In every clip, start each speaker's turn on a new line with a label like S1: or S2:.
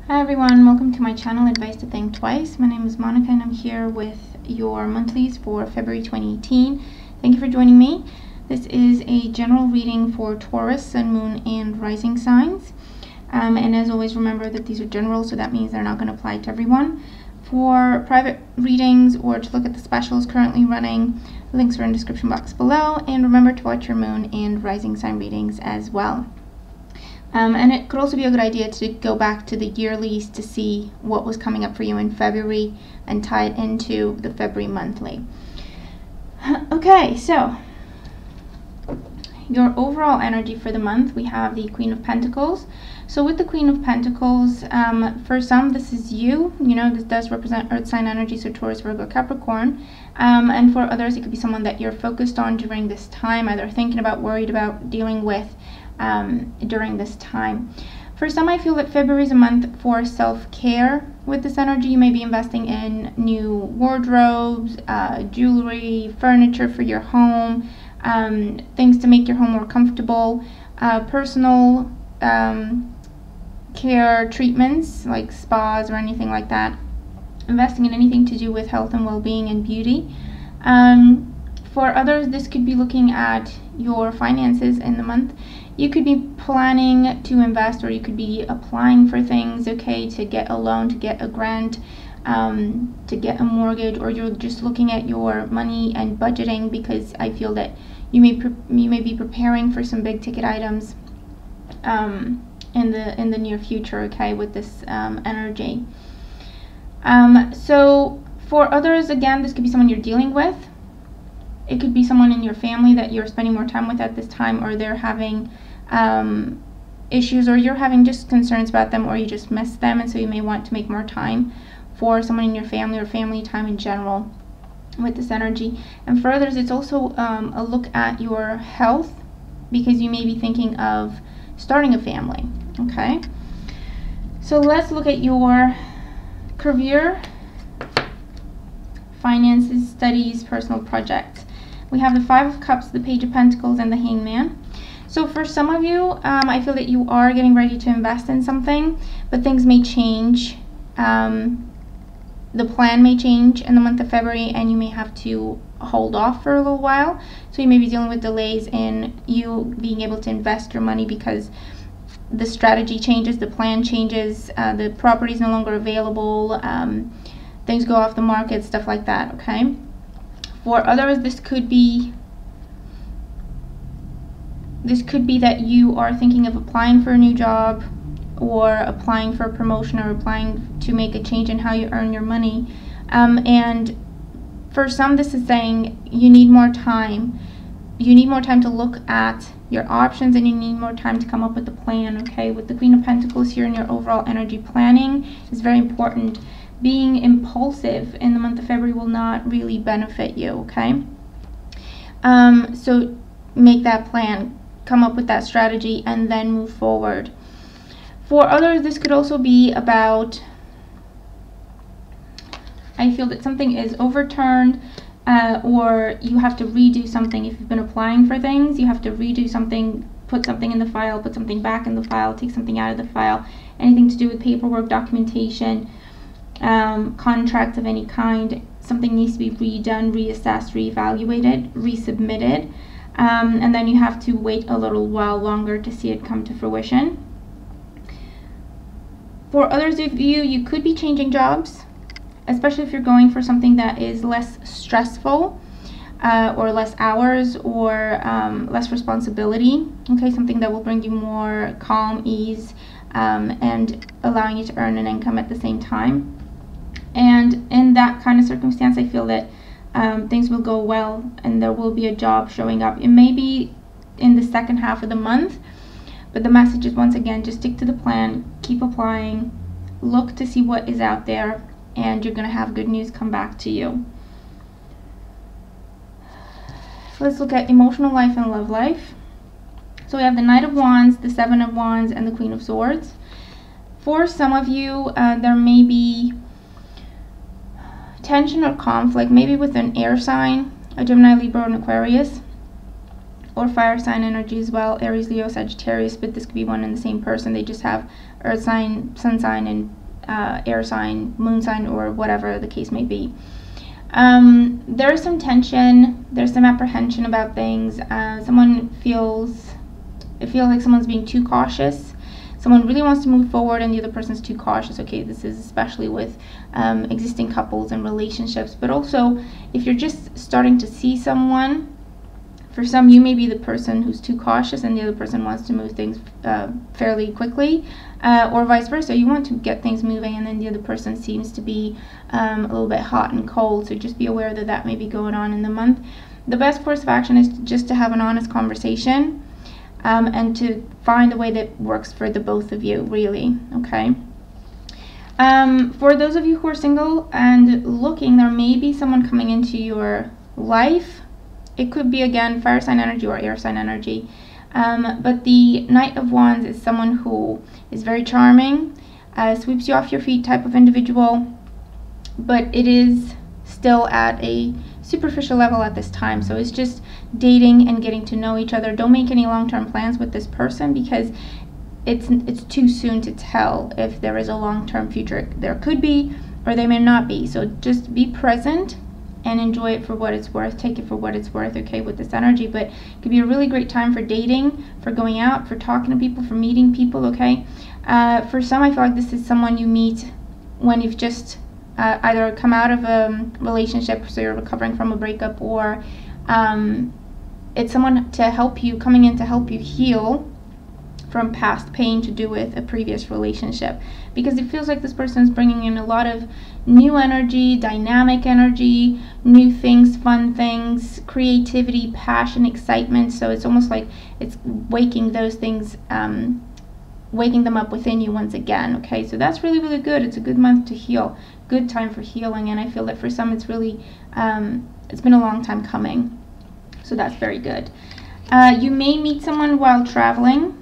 S1: Hi everyone, welcome to my channel Advice to Think Twice. My name is Monica and I'm here with your monthlies for February 2018. Thank you for joining me. This is a general reading for Taurus, Sun, Moon, and Rising signs. And as always, remember that these are general, so that means they're not going to apply to everyone. For private readings or to look at the specials currently running, links are in the description box below. And remember to watch your Moon and Rising sign readings as well. And it could also be a good idea to go back to the yearlies to see what was coming up for you in February and tie it into the February monthly. Okay, so your overall energy for the month, we have the Queen of Pentacles. So with the Queen of Pentacles, for some this is you, this does represent earth sign energy, so Taurus, Virgo, Capricorn. And for others it could be someone that you're focused on during this time, either thinking about, worried about, dealing with during this time. For some, I feel that February is a month for self-care. With this energy, you may be investing in new wardrobes, jewelry, furniture for your home, things to make your home more comfortable, personal care treatments like spas or anything like that, investing in anything to do with health and well-being and beauty. For others, this could be looking at your finances in the month. You could be planning to invest, or you could be applying for things, okay, to get a loan, to get a grant, to get a mortgage, or you're just looking at your money and budgeting, because I feel that you may be preparing for some big ticket items in the near future, okay, with this energy. So for others, again, this could be someone you're dealing with. It could be someone in your family that you're spending more time with at this time, or they're having issues, or you're having just concerns about them, or you just miss them, and so you may want to make more time for someone in your family, or family time in general with this energy. And for others, it's also a look at your health, because you may be thinking of starting a family. Okay, so let's look at your career, finances, studies, personal projects. We have the Five of Cups, the Page of Pentacles, and the Hangman. So for some of you, I feel that you are getting ready to invest in something, but things may change. The plan may change in the month of February, and you may have to hold off for a little while. So you may be dealing with delays in you being able to invest your money, because the strategy changes, the plan changes, the property is no longer available, things go off the market, stuff like that, okay? For others, this could be that you are thinking of applying for a new job, or applying for a promotion, or applying to make a change in how you earn your money. And for some, this is saying you need more time. You need more time to look at your options, and you need more time to come up with a plan, okay? With the Queen of Pentacles here in your overall energy, planning is very important. Being impulsive in the month of February will not really benefit you, okay? So make that plan, come up with that strategy, and then move forward. For others, this could also be about, I feel that something is overturned, or you have to redo something. If you've been applying for things, you have to redo something, put something in the file, put something back in the file, take something out of the file, anything to do with paperwork, documentation, contracts of any kind. Something needs to be redone, reassessed, reevaluated, resubmitted, and then you have to wait a little while longer to see it come to fruition. For others of you, you could be changing jobs, especially if you're going for something that is less stressful, or less hours, or less responsibility, okay? Something that will bring you more calm, ease, and allowing you to earn an income at the same time. And in that kind of circumstance, I feel that things will go well, and there will be a job showing up. It may be in the second half of the month, but the message is, once again, just stick to the plan, keep applying, look to see what is out there, and you're going to have good news come back to you. Let's look at emotional life and love life. So we have the Knight of Wands, the Seven of Wands, and the Queen of Swords. For some of you, there may be tension or conflict, maybe with an air sign, a Gemini, Libra, and Aquarius. or fire sign energy as well, Aries, Leo, Sagittarius, but this could be one and the same person. They just have earth sign, sun sign, and air sign, moon sign, or whatever the case may be. There's some tension, there's some apprehension about things. It feels like someone's being too cautious. Someone really wants to move forward and the other person's too cautious. Okay, this is especially with existing couples and relationships, but also if you're just starting to see someone. For some, you may be the person who's too cautious and the other person wants to move things fairly quickly, or vice versa. You want to get things moving and then the other person seems to be a little bit hot and cold, so just be aware that that may be going on in the month. The best course of action is just to have an honest conversation and to find a way that works for the both of you, really, okay? For those of you who are single and looking, there may be someone coming into your life. It could be, again, fire sign energy or air sign energy. But the Knight of Wands is someone who is very charming, sweeps you off your feet type of individual, but it is still at a superficial level at this time. So it's just dating and getting to know each other. Don't make any long-term plans with this person because it's too soon to tell if there is a long-term future. There could be, or there may not be. So just be present and enjoy it for what it's worth. Take it for what it's worth, okay, with this energy. But it could be a really great time for dating, for going out, for talking to people, for meeting people, okay? For some, I feel like this is someone you meet when you've just either come out of a relationship, so you're recovering from a breakup, or it's someone to help you, coming in to help you heal from past pain to do with a previous relationship, because it feels like this person is bringing in a lot of new energy, dynamic energy, new things, fun things, creativity, passion, excitement. So it's almost like it's waking those things, waking them up within you once again, okay? So that's really, really good. It's a good month to heal, good time for healing, and I feel that for some it's really, it's been a long time coming, so that's very good. You may meet someone while traveling.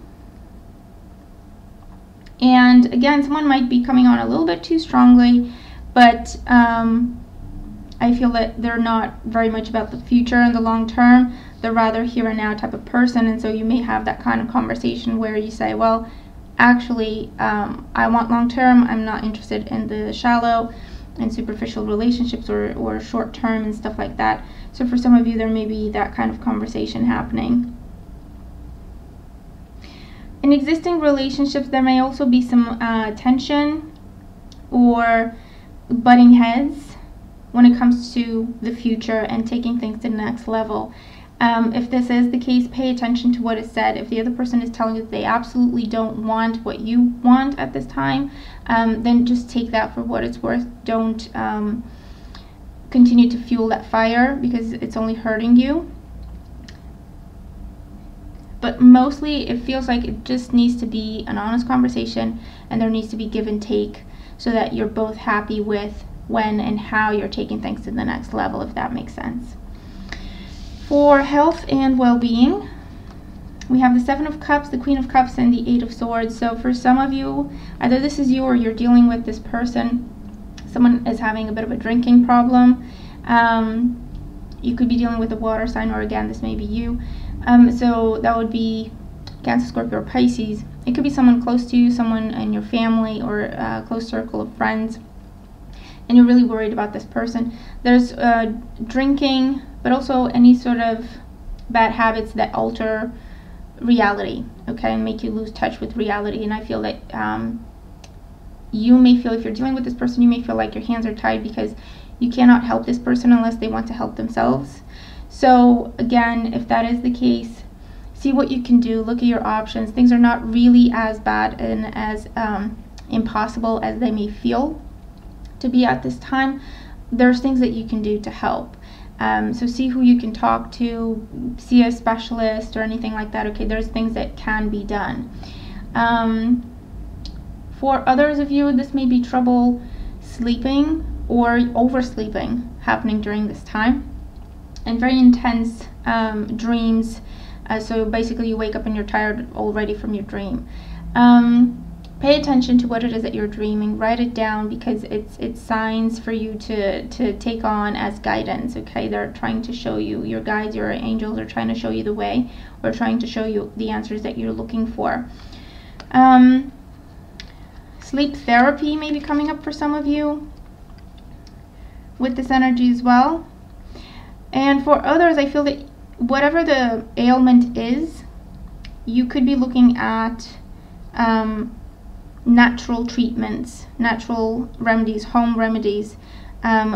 S1: And again, someone might be coming on a little bit too strongly, but I feel that they're not very much about the future and the long term. They're rather here and now type of person. And so you may have that kind of conversation where you say, well, actually, I want long term. I'm not interested in the shallow and superficial relationships or short term and stuff like that. So for some of you, there may be that kind of conversation happening. In existing relationships, there may also be some tension or butting heads when it comes to the future and taking things to the next level. If this is the case, pay attention to what is said. If the other person is telling you that they absolutely don't want what you want at this time, then just take that for what it's worth. Don't continue to fuel that fire because it's only hurting you. But mostly it feels like it just needs to be an honest conversation and there needs to be give and take so that you're both happy with when and how you're taking things to the next level, if that makes sense. For health and well-being, we have the Seven of Cups, the Queen of Cups, and the Eight of Swords. So for some of you, either this is you or you're dealing with this person. Someone is having a bit of a drinking problem. You could be dealing with a water sign, or again, this may be you. So that would be Cancer, Scorpio, or Pisces. It could be someone close to you, someone in your family, or a close circle of friends, and you're really worried about this person. There's drinking, but also any sort of bad habits that alter reality, okay, and make you lose touch with reality. And I feel that you may feel, if you're dealing with this person, you may feel like your hands are tied because you cannot help this person unless they want to help themselves. So again, if that is the case, see what you can do, look at your options. Things are not really as bad and as impossible as they may feel to be at this time. There's things that you can do to help. So see who you can talk to, see a specialist or anything like that. Okay, there's things that can be done. For others of you, this may be trouble sleeping or oversleeping happening during this time, and very intense so basically you wake up and you're tired already from your dream. pay attention to what it is that you're dreaming. Write it down, because it's signs for you to take on as guidance. Okay, they're trying to show you, your guides, your angels are trying to show you the way, or trying to show you the answers that you're looking for. Sleep therapy may be coming up for some of you with this energy as well. And for others, I feel that whatever the ailment is, you could be looking at natural treatments, natural remedies, home remedies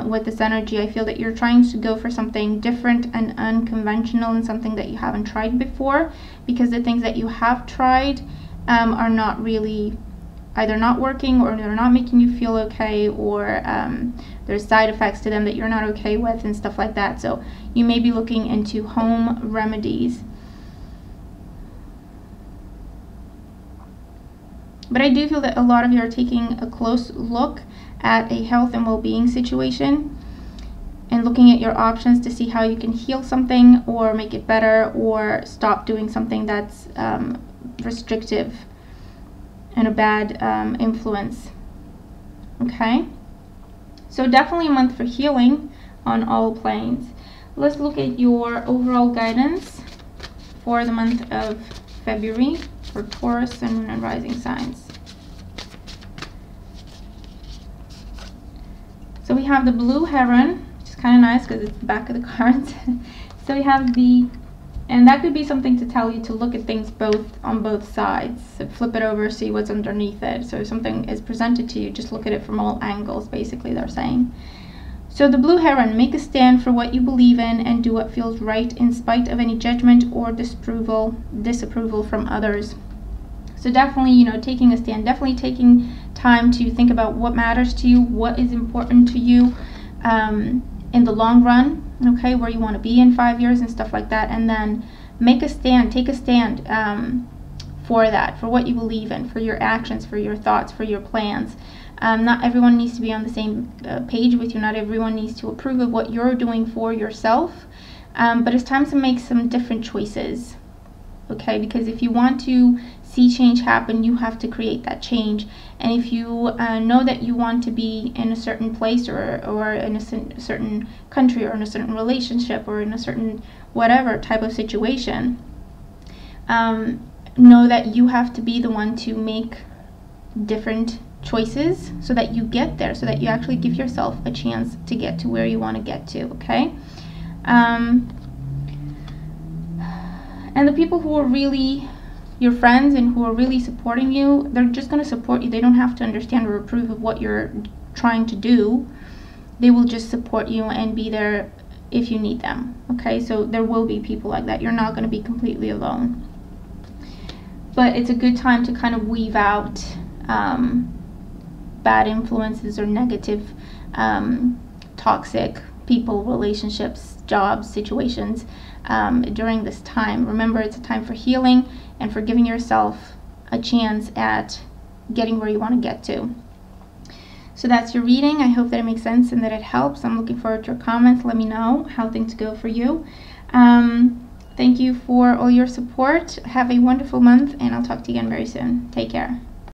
S1: with this energy. I feel that you're trying to go for something different and unconventional, and something that you haven't tried before, because the things that you have tried are not really either not working, or they're not making you feel okay, or there's side effects to them that you're not okay with and stuff like that. So you may be looking into home remedies. But I do feel that a lot of you are taking a close look at a health and well-being situation, and looking at your options to see how you can heal something, or make it better, or stop doing something that's restrictive and a bad influence. Okay, so definitely a month for healing on all planes. Let's look at your overall guidance for the month of February for Taurus, Sun, Moon, and Rising signs. So we have the blue heron, which is kind of nice because it's the back of the cards. So we have and that could be something to tell you to look at things on both sides. So flip it over, see what's underneath it. So if something is presented to you, just look at it from all angles, basically, they're saying. So the blue heron, make a stand for what you believe in and do what feels right in spite of any judgment or disapproval from others. So definitely, you know, taking a stand, definitely taking time to think about what matters to you, what is important to you in the long run, okay, where you want to be in 5 years and stuff like that, and then make a stand, take a stand for that, for what you believe in, for your actions, for your thoughts, for your plans. Not everyone needs to be on the same page with you. Not everyone needs to approve of what you're doing for yourself, but it's time to make some different choices, okay? Because if you want to see change happen, you have to create that change. And if you know that you want to be in a certain place, or in a certain country, or in a certain relationship, or in a certain whatever type of situation, know that you have to be the one to make different choices so that you get there, so that you actually give yourself a chance to get to where you want to get to, okay? And the people who are really your friends and who are really supporting you, they're just going to support you. They don't have to understand or approve of what you're trying to do. They will just support you and be there if you need them, okay? So there will be people like that. You're not going to be completely alone. But it's a good time to kind of weave out bad influences or negative, toxic people, relationships, jobs, situations during this time. Remember, it's a time for healing and for giving yourself a chance at getting where you want to get to. So that's your reading. I hope that it makes sense and that it helps. I'm looking forward to your comments. Let me know how things go for you. Thank you for all your support. Have a wonderful month, and I'll talk to you again very soon. Take care.